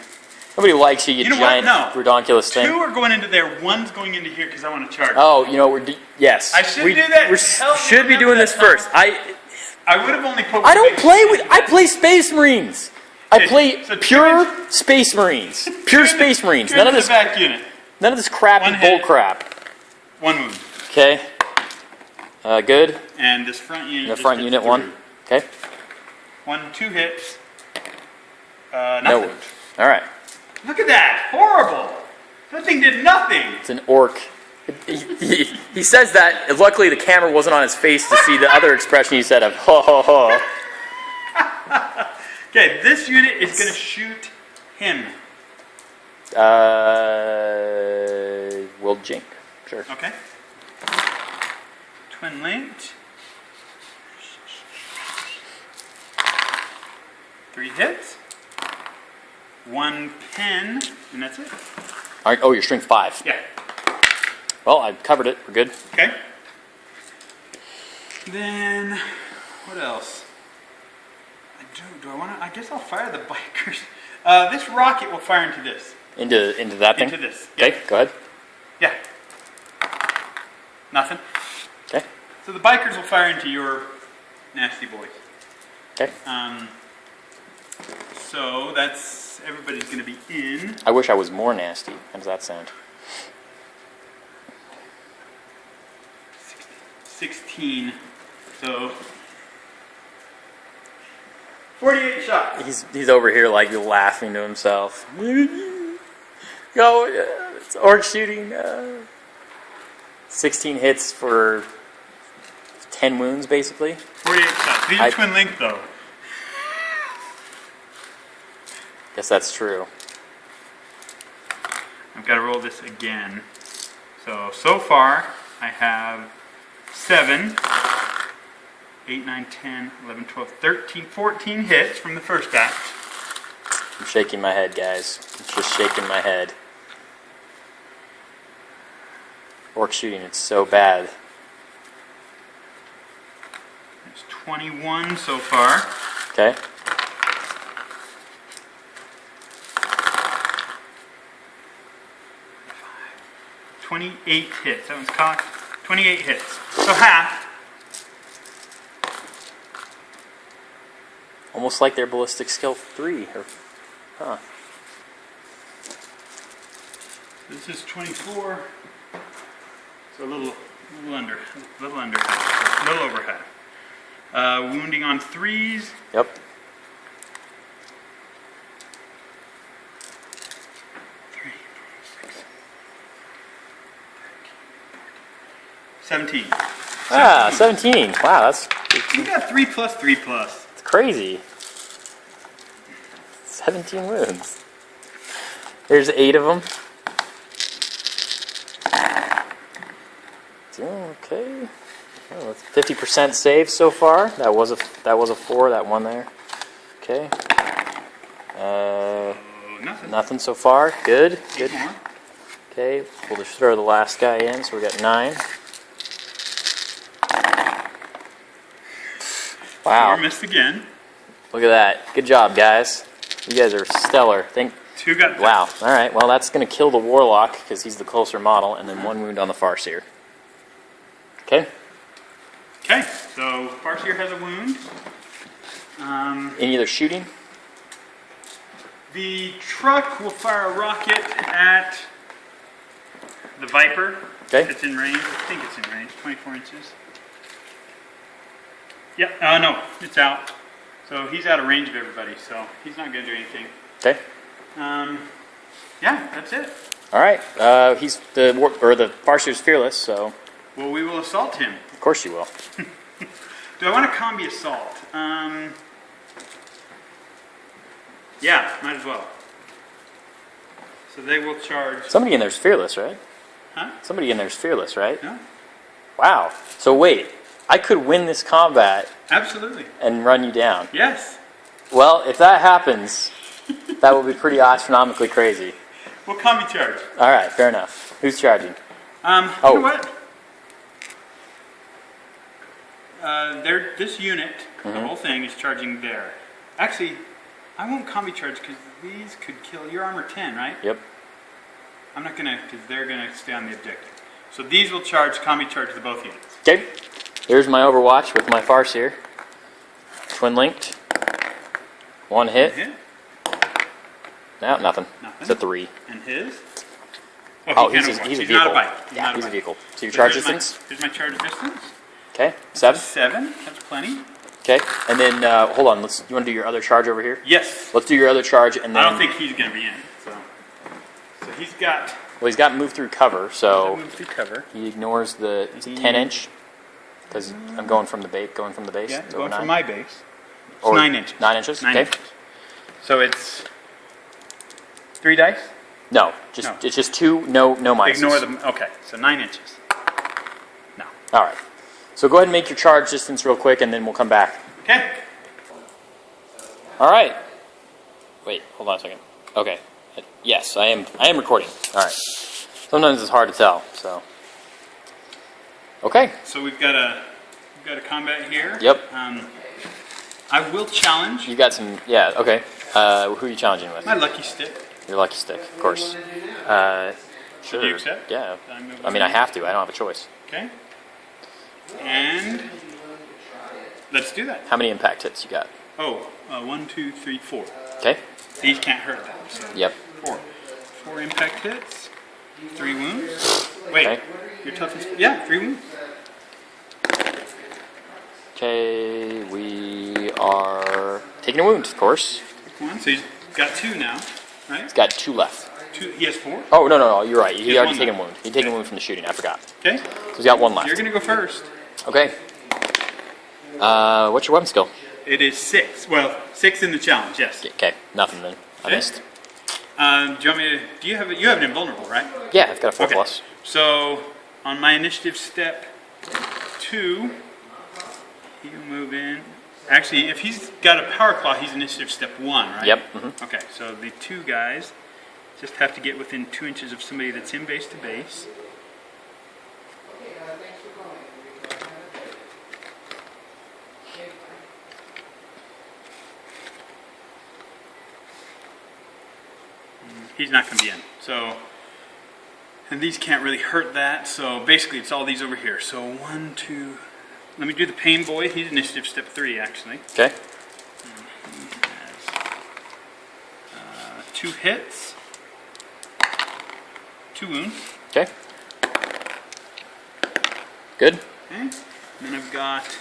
Nobody likes you, you You know what? giant, No. redonkulous 2 thing. are going into there, 1's going into here because I want to charge. Oh, you know yes. I should do that. We Help me should be remember doing that, this first. I would have only put I don't play with. I play Space Marines. I Okay, play so pure two Space Marines. Pure Space Marines. None of this. back unit. None of this crappy One bull hit. crap. 1 wound. Okay. Good. And this front unit. The just front gets unit through. 1. Okay. 1, 2 hits. No Nothing. wound. All right. Look at that! Horrible! That thing did nothing! It's an orc. He says that. Luckily, the camera wasn't on his face to see the other expression he said of ho ho ho. Okay, this unit is going to shoot him. We'll jink. Sure. Okay? Twin linked. 3 hits. 1 pen, and that's it. All right. Oh, you're strength 5. Yeah. Well, I covered it. We're good. Okay. Then, what else? Do I want to? I guess I'll fire the bikers. This rocket will fire into this. Into that thing. Into this. Okay. Go ahead. Yeah. Nothing. Okay. So the bikers will fire into your nasty boys. Okay. So that's everybody's going to be in. I wish I was more nasty. How does that sound? 16. So 48 shots. He's over here like laughing to himself. Go, it's orc shooting. 16 hits for 10 wounds, basically. 48 shots. These are twin linked though. Guess that's true. I've got to roll this again. So far I have 7, 8, 9, 10, 11, 12, 13, 14 hits from the first batch. I'm shaking my head, guys. I'm just shaking my head. Orc shooting, it's so bad. There's 21 so far. Okay. 28 hits. That one's cocked. 28 hits. So half. Almost like their ballistic skill 3. Or, huh. This is 24. So a little under half. A little over half. Wounding on 3s. Yep. 17. Ah, 17. Wow, that's You got 3 plus 3 plus. crazy. 17 wounds. There's 8 of them. Okay. Oh, that's 50% save so far. That was a 4. That one there. Okay. Nothing. Nothing so far. Good. 8 Good. more. Okay. We'll just throw the last guy in. So we got 9. Wow. 4 missed again. Look at that. Good job, guys. You guys are stellar. 2 got Wow. All right. Well, that's going to kill the Warlock because he's the closer model, and then 1 wound on the Farseer. Okay. Okay, so Farseer has a wound. Any other shooting? The truck will fire a rocket at the Viper. Okay. If it's in range. I think it's in range. 24 inches. Yep. No, it's out. So he's out of range of everybody. So he's not going to do anything. Okay. Yeah, that's it. All right. He's the Farseer's fearless, so Well, we will assault him. of course you will. Do I want a combi assault? Yeah, might as well. So they will charge. Somebody in there's fearless, right? Huh? Somebody in there's fearless, right? No? Wow. So wait, I could win this combat Absolutely. and run you down. Yes. Well, if that happens, that will be pretty astronomically crazy. We'll combi charge. All right, fair enough. Who's charging? You Oh. know what? This unit, the whole thing, is charging there. Actually, I won't combi charge because these could kill. Your armor 10, right? Yep. I'm not gonna, because they're gonna stay on the objective. So these will charge, combi charge the both units. Okay. Here's my Overwatch with my Farseer. Twin linked. 1 hit. Hit. No, nothing. Nothing. It's a 3. And his? Oh, he can't he's a overwatch. vehicle. Not a bike. Yeah, not he's a bike. vehicle. So your So charge here's my- distance? Here's my charge distance. Okay. 7. 7. That's plenty. Okay. And then hold on. You want to do your other charge over here? Yes. Let's do your other charge, and then I don't think he's gonna be in. So he's got. well, he's got move through cover, so Move through cover. he ignores the it's a 10-inch because I'm going from the base. Going from the base. Yeah, It's going over from 9. my base. It's Or 9 inches. 9 inches. 9 Okay. inches. So it's 3 dice. No, No. it's just 2. No minuses. Ignore them. Okay, so 9 inches. No. All right. So go ahead and make your charge distance real quick, and then we'll come back. Okay. All right. Wait, hold on a second. Okay. Yes, I am recording. All right. Sometimes it's hard to tell. So. Okay. So we've got a combat here. Yep. I will challenge You got some. Yeah. Okay. Who are you challenging with? my lucky stick. Your lucky stick, of course. Sure. Do you accept? Yeah. Did I move I mean, I have to. I don't have a choice. Okay. And let's do that. How many impact hits you got? Oh, 1, 2, 3, 4. Okay. These can't hurt them. So Yep. 4. 4 impact hits. 3 wounds. Wait. Okay. Your toughness. Yeah, 3 wounds. Okay. We are taking a wound, of course. 1. So he's got 2 now, right? He's got 2 left. 2. He has 4. Oh no! You're right. He has already one taken a left. wound. He taken a wound from the shooting. I forgot. Okay. So he's got 1 left. You're gonna go first. Okay. What's your weapon skill? It is 6. Well, 6 in the challenge. Yes. Okay. Nothing then. I Okay. missed. Do you want me to? Do you have it? You have an invulnerable, right? Yeah, I've got a 4 Okay. plus. So on my initiative step 2, he'll move in. Actually, if he's got a power claw, he's initiative step 1, right? Yep. Mhm. Okay, so the 2 guys just have to get within 2 inches of somebody that's in base to base. He's not going to be in. So And these can't really hurt that, so basically it's all these over here. So 1, 2, let me do the pain boy. He's initiative step 3, actually. Okay. He has 2 hits, 2 wounds. Okay. Good. Okay. And then I've got,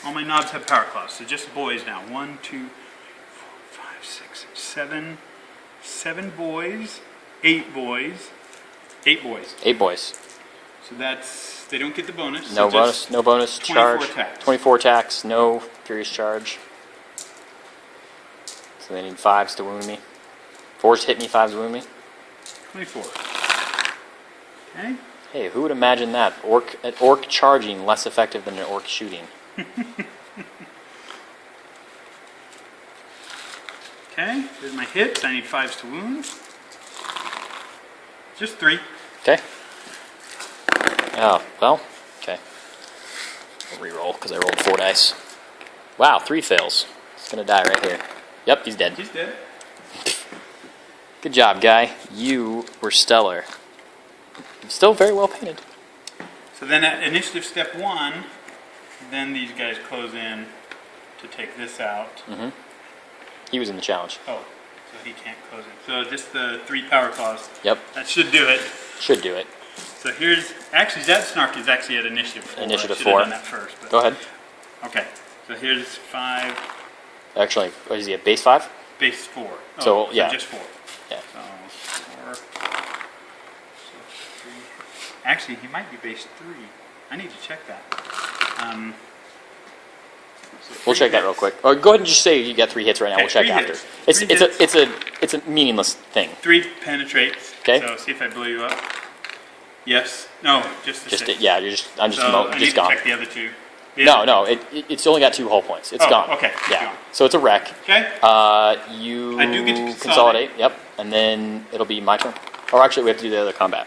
all my knobs have power claws, so just boys now. 1, 2, 4, 5, 6, 7. 7 boys, 8 boys, 8 boys. 8 boys. So that's, they don't get the bonus. No so bonus. No bonus 24 charge. attacks. 24 attacks. No furious charge. So they need 5s to wound me. 4s hit me. 5s wound me. 24. Okay. Hey, who would imagine that? An orc charging less effective than an orc shooting. Okay, there's my hits. I need 5s to wound. Just 3. Okay. Oh, well, okay. I'll reroll because I rolled 4 dice. Wow, 3 fails. He's going to die right here. Yep, he's dead. He's dead. Good job, guy. You were stellar. Still very well painted. So then at initiative step 1, then these guys close in to take this out. Mm-hmm. He was in the challenge. Oh, so he can't close in. So just the 3 power claws. Yep. That should do it. Should do it. So here's, actually that snark is actually at initiative 4. Initiative I should 4. have done that first. But. Go ahead. Okay, so here's 5, Actually, what is he at base 5? base 4. Oh, So, yeah. just 4. Yeah. So 4. So 3. Actually, he might be base 3. I need to check that. So We'll 3 check that real hits. quick. Or go ahead and just say you got 3 hits right now. Okay, We'll check 3 after. hits. 3 It's a meaningless thing. 3 penetrates. Okay. So see if I blow you up. Yes. No, just the 6. Yeah, I'm just So I need just to gone. check the other 2. No, it's only got 2 hull points. It's Oh, gone. okay, it's Yeah. gone. So it's a wreck. Okay. You I do get to consolidate. Yep. And then it'll be my turn. Or actually, we have to do the other combat.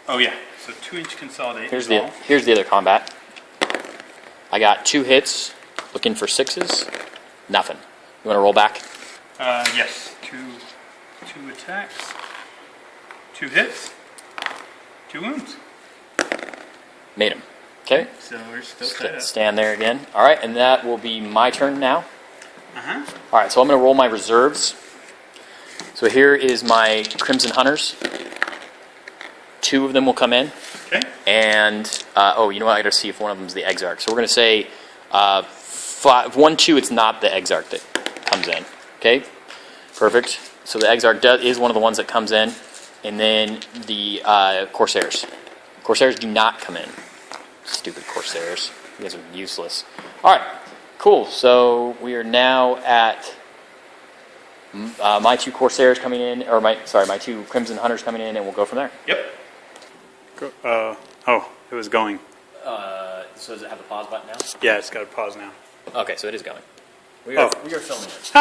Oh yeah. So 2-inch consolidate. Here's is all. here's the other combat. I got 2 hits, looking for 6s. Nothing. You want to roll back? Yes. 2 attacks. 2 hits. 2 wounds. Made him. Okay. So we're still tied up. Stand there again. All right, and that will be my turn now. Uh-huh. All right, so I'm going to roll my reserves. So here is my Crimson Hunters. 2 of them will come in. Okay. And, you know what? I got to see if one of them is the Exarch. So we're going to say 1, 2, it's not the Exarch that comes in. Okay? Perfect. So the Exarch is one of the ones that comes in. And then the Corsairs. Corsairs do not come in. Stupid Corsairs. You guys are useless. All right. Cool. So we are now at my 2 Corsairs coming in, or my 2 Crimson Hunters coming in, and we'll go from there. Yep. It was going. So does it have the pause button now? Yeah, it's got a pause now. Okay, so it is going. We are filming it.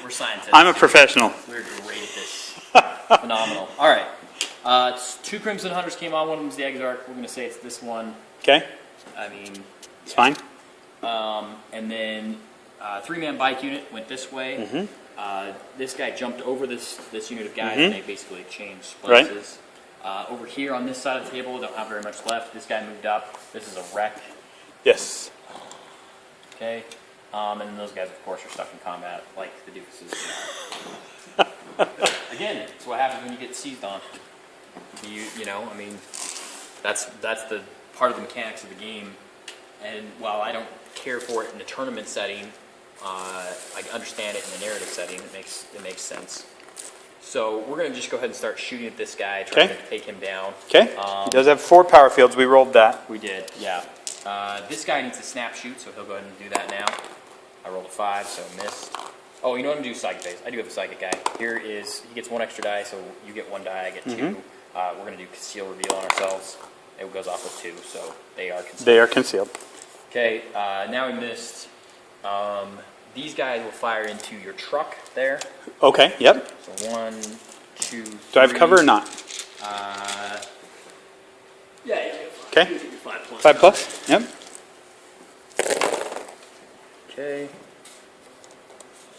We're scientists. I'm a professional. We're great at this. Phenomenal. All right. It's 2 Crimson Hunters came on. One of them's the Exarch. We're going to say it's this one. Okay, I mean, it's fine. and then 3-man bike unit went this way. Mm-hmm. This guy jumped over this unit of guys, and they basically exchanged Right. places. Over here on this side of the table, don't have very much left. This guy moved up. This is a wreck. Yes. Okay. And then those guys, of course, are stuck in combat like the doofuses. Again, it's what happens when you get seized on. That's the part of the mechanics of the game. And while I don't care for it in a tournament setting, I understand it in a narrative setting. It makes sense. So we're going to just go ahead and start shooting at this guy, trying to take him down. Okay. He does have 4 power fields. We rolled that. We did, yeah. This guy needs a snap shoot, so he'll go ahead and do that now. I rolled a 5, so missed. Oh, you know what I'm going to do? Psychic phase. I do have a psychic guy. Here is, he gets 1 extra die, so you get 1 die, I get 2. We're going to do conceal reveal on ourselves. It goes off with 2, so they are concealed. They are concealed. Okay, now we missed. These guys will fire into your truck there. Okay, yep. So 1, 2, 3. Do I have cover or not? Yeah. Okay. 5+. 5 plus? Yep. Okay.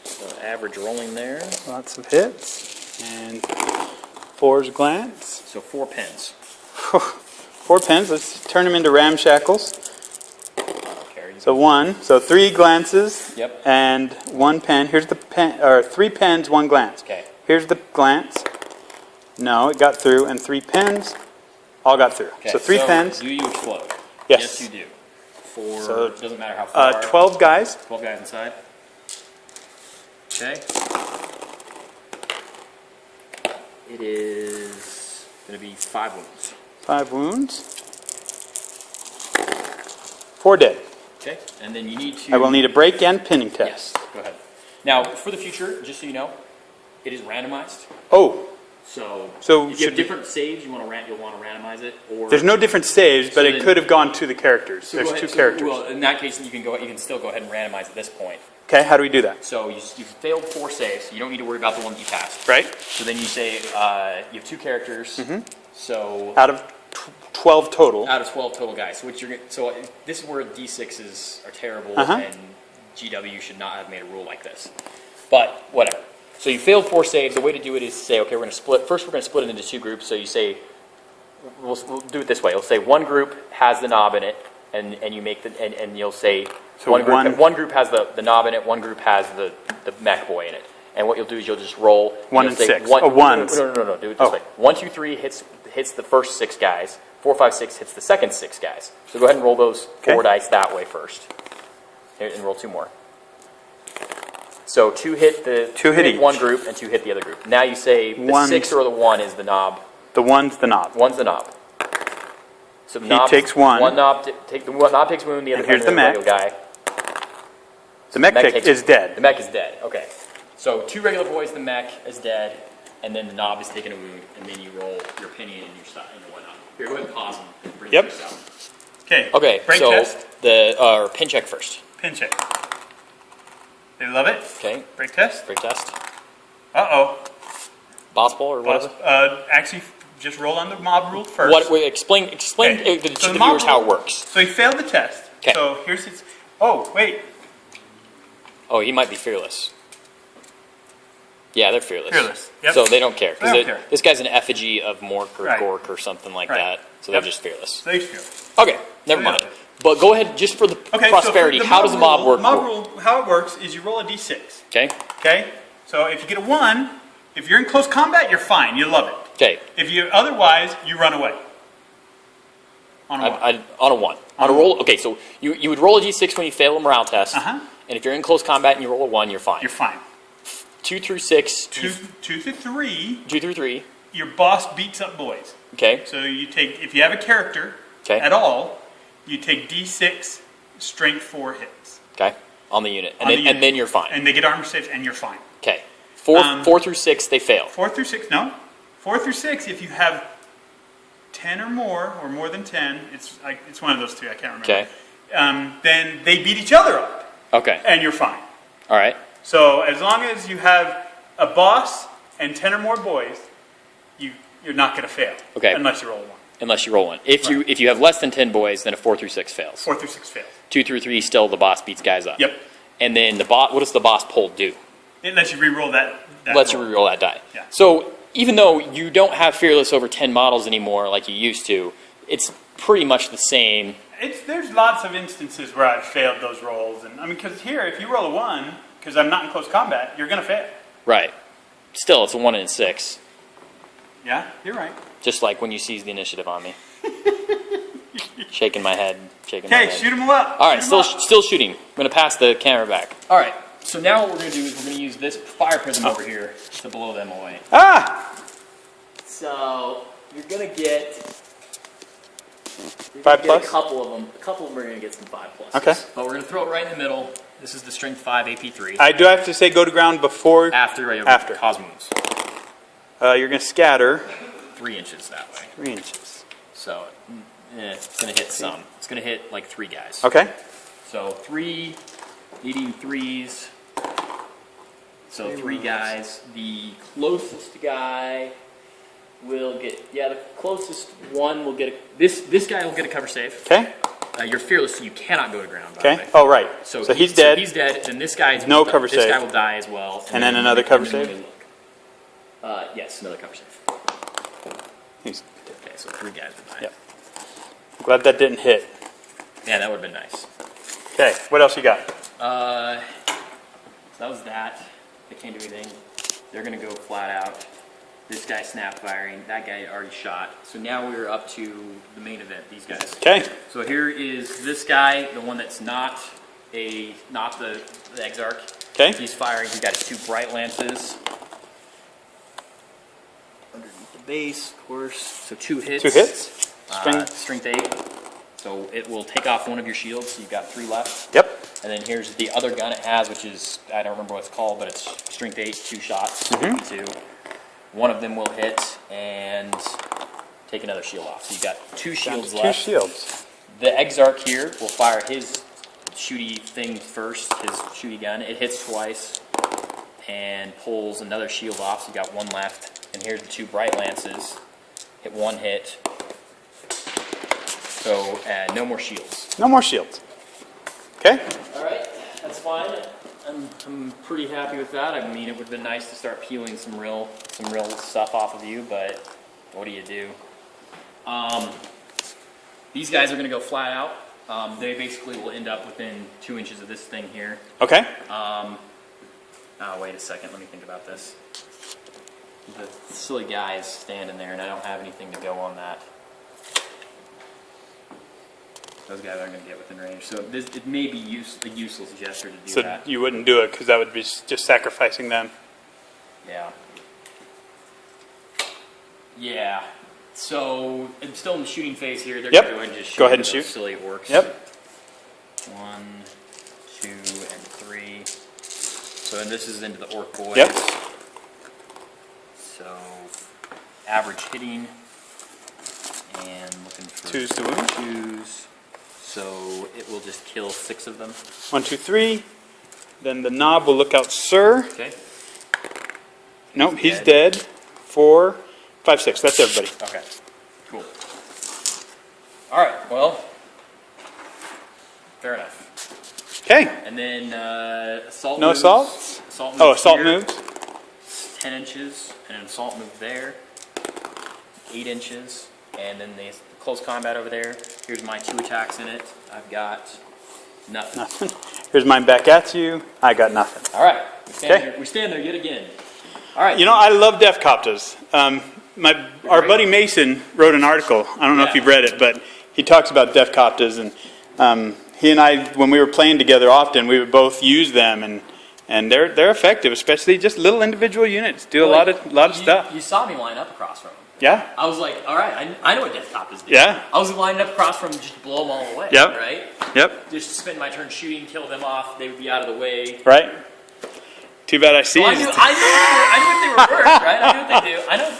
So average rolling there. Lots of hits. And 4's glance. So 4 pins. 4 pins. Let's turn them into ramshackles. Carry. So 1. So 3 glances. Yep. And 1 pen. Here's the pen, or 3 pens, 1 glance. Okay. Here's the glance. No, it got through. And 3 pens, all got through. Okay, So 3 pens. Do you explode? Yes. Yes, you do. For, So, doesn't matter how far. 12 guys. 12 guys inside. Okay. It is going to be 5 wounds. 5 wounds. 4 dead. Okay. And then you need to... I will need a break and pinning Yes, test. go ahead. Now, for the future, just so you know, it is randomized. Oh, So if you should have different saves, you'll want to randomize it. Or there's no different saves, but So it then- could have gone to the characters. so There's go ahead- 2 characters. Well, in that case, you can still go ahead and randomize at this point. Okay, how do we do that? So you failed 4 saves. So you don't need to worry about the one that you passed. Right? So then you say you have 2 characters. So Out of 12 total. out of 12 total guys. So this is where D6s are terrible, Uh-huh. and GW should not have made a rule like this. But whatever. So you failed 4 saves. The way to do it is to say, okay, we're going to split. First, we're going to split it into 2 groups. So you say, we'll do it this way. You'll say one group has the knob in it, and you make and you'll say So one group has the knob in it, one group has the mech boy in it. And what you'll do is you'll just roll. 1 and and you'll say 6. Oh, ones. No. Do it this way. 1, 2, 3 hits the first 6 guys. 4, 5, 6 hits the second 6 guys. So go ahead and roll those 4 dice that way first, and roll 2 more. So 2 hit each. one group and 2 hit the other group. Now you say the One. 6 or the 1 is the knob. The 1's the knob. 1's the knob. So the He knob takes 1. One knob the knob takes wound. The other And here's the regular mech. guy. The mech takes- is The dead. mech is dead. Okay. So 2 regular boys. The mech is dead, and then the knob is taking a wound, and then you roll your penny and your stuff and your whatnot. Here, go ahead and pause and bring Yep. this out. Okay. Okay. Break So test. the pin check first. Pin check. They love it. Okay. Break test. Break test. Uh-oh. Boss ball or whatever. Actually, just roll on the mob rule first. Explain Okay. to So the the mob viewers how it rule- works. So he failed the test. Okay. So here's his... Oh, wait. Oh, he might be fearless. Yeah, they're fearless. Fearless, yep. So they don't care. They don't Because care. this guy's an effigy of Mork or Right. Gork or something like Right. that. So Yep. they're just fearless. So he's fearless. Okay, never Yeah. mind. But go ahead, just for the Okay, prosperity, so for how does the mob work? Mob rule, how it works is you roll a d6. Okay, Okay? So if you get a 1, if you're in close combat, you're fine. You love it. okay. If you otherwise, you run away. On a 1. On a 1. On a roll, okay, so you would roll a d6 when you fail a morale test. Uh-huh. And if you're in close combat and you roll a 1, you're fine. You're fine. 2 through 6. 2 through 3, 2 through 3. your boss beats up boys. Okay, So you take, if you have a character Okay. at all, you take d6 strength 4 hits. okay. On the unit. On the unit. And then you're fine. And they get armor saves and you're fine. Okay. 4 through 6, they fail. 4 through 6, no. 4 through 6, if you have 10 or more than 10, it's one of those 2, I can't remember. Okay. Then they beat each other up, Okay. and you're fine. All right. So as long as you have a boss and 10 or more boys, you're not going to fail. Okay. Unless you roll a 1. Unless you roll 1. If you have less than 10 boys, then a 4 through 6 fails. 4 through 6 fails. 2 through 3, still the boss beats guys up. Yep. And then what does the boss pull do? It lets you re-roll that Lets you roll. reroll that die. Yeah. So even though you don't have fearless over 10 models anymore like you used to, it's pretty much the same. There's lots of instances where I've failed those rolls. And I mean, because here, if you roll a 1, because I'm not in close combat, you're going to fail. Right. Still, it's a 1 in 6. Yeah, you're right. Just like when you seized the initiative on me. Shaking my head. Shaking my Okay, head. shoot them up. All right, Shoot 'em still up. shooting. I'm going to pass the camera back. All right, so now what we're going to do is we're going to use this fire prism over here to blow them away. Ah! So you're going to get 5 plus? a couple of them. A couple of them are going to get some 5 plus. Okay. But we're going to throw it right in the middle. This is the strength 5 AP3. I do have to say go to ground before. After. Cause wounds. You're going to scatter 3 inches that way. 3 inches. So it's going to hit some. It's going to hit like 3 guys. Okay. So 3, needing 3s. So 3 guys. The closest guy will get, the closest one will get, this guy will get a cover save. Okay. You're fearless, so you cannot go to ground, by the Okay. way. Oh, right. So he's dead. So he's dead, and this guy's No cover this save. guy will die as well. And then another cover save? Yes, another cover save. He's, Okay, so 3 guys would die. yep. Glad that didn't hit. Yeah, that would have been nice. Okay, what else you got? So that was that. They can't do anything. They're going to go flat out. This guy snap firing. That guy already shot. So now we're up to the main event, these guys. Okay. So here is this guy, the one that's not the Exarch. Okay. He's firing. He's got his 2 bright lances. Underneath the base, of course. So 2 hits. 2 hits. Strength 8. So it will take off one of your shields. So you've got 3 left. Yep. And then here's the other gun it has, which is, I don't remember what it's called, but it's strength 8, 2 shots, 2. One of them will hit and take another shield off. So you've got 2 shields left. 2 shields. The Exarch here will fire his shooty thing first, his shooty gun. It hits twice and pulls another shield off, so you got 1 left. And here's the 2 bright lances. Hit 1 hit. So no more shields. No more shields. Okay. All right, that's fine. I'm pretty happy with that. I mean, it would have been nice to start peeling some real stuff off of you, but what do you do? These guys are going to go flat out. They basically will end up within 2 inches of this thing here. Okay. Oh, wait a second. Let me think about this. The silly guy is standing there, and I don't have anything to go on that. Those guys aren't going to get within range. So it may be a useless gesture to do So that. you wouldn't do it because that would be just sacrificing them. Yeah. Yeah. So I'm still in the shooting phase here. They're Yep. going to go ahead and just shoot. Go ahead and those shoot. Silly Orks. Yep. 1, 2, and 3. So and this is into the Ork boys. Yep. So average hitting and looking for 2's the wound. 2s. So it will just kill 6 of them. 1, 2, 3. Then the knob will look out, sir. Okay. Nope, he's dead. 4, 5, 6. That's everybody. Okay. Cool. All right. Well, fair enough. Okay. And then assault. No moves. assaults? Assault Oh, moves assault here. moves. 10 inches, and an assault move there. 8 inches, and then the close combat over there. Here's my 2 attacks in it. I've got nothing. Nothing. Here's mine back at you. I got nothing. All right. Okay. We stand there yet again. All right. You know, I love Def Coptas. Our buddy Mason wrote an article. I don't know if Yeah. you've read it, but he talks about Def Coptas, and he and I, when we were playing together often, we would both use them, and they're effective, especially just little individual units. Do a lot of stuff. You saw me line up across from him. Yeah. I was like, all right, I know what Death Top is doing. Yeah. I was lining up across from him just to blow them all away. Yep. Right? Yep. Just spend my turn shooting, kill them off. They would be out of the way. Right. Too bad I see. So I knew what they were worth, right? I knew what they do. I know.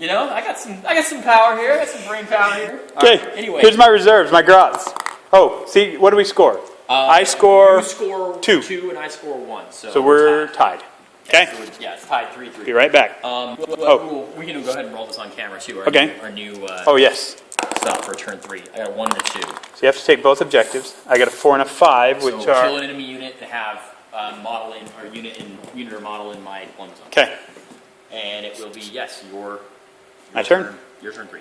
You know, I got some power here. I got some brain power here. All Okay. right, anyway, Here's my reserves, my grots. Oh, see, what do we score? I score you score 2. and I score 1. So we're tied. Okay. So yeah, it's tied 3-3. Be right back. We can go ahead and roll this on camera too. Okay. Our new Oh, yes. stuff for turn 3. I got a 1 and a 2. So you have to take both objectives. I got a 4 and a 5, which So are... kill an enemy unit to have model in or unit or model in my deployment zone. Okay. And it will be your My turn? Your turn 3.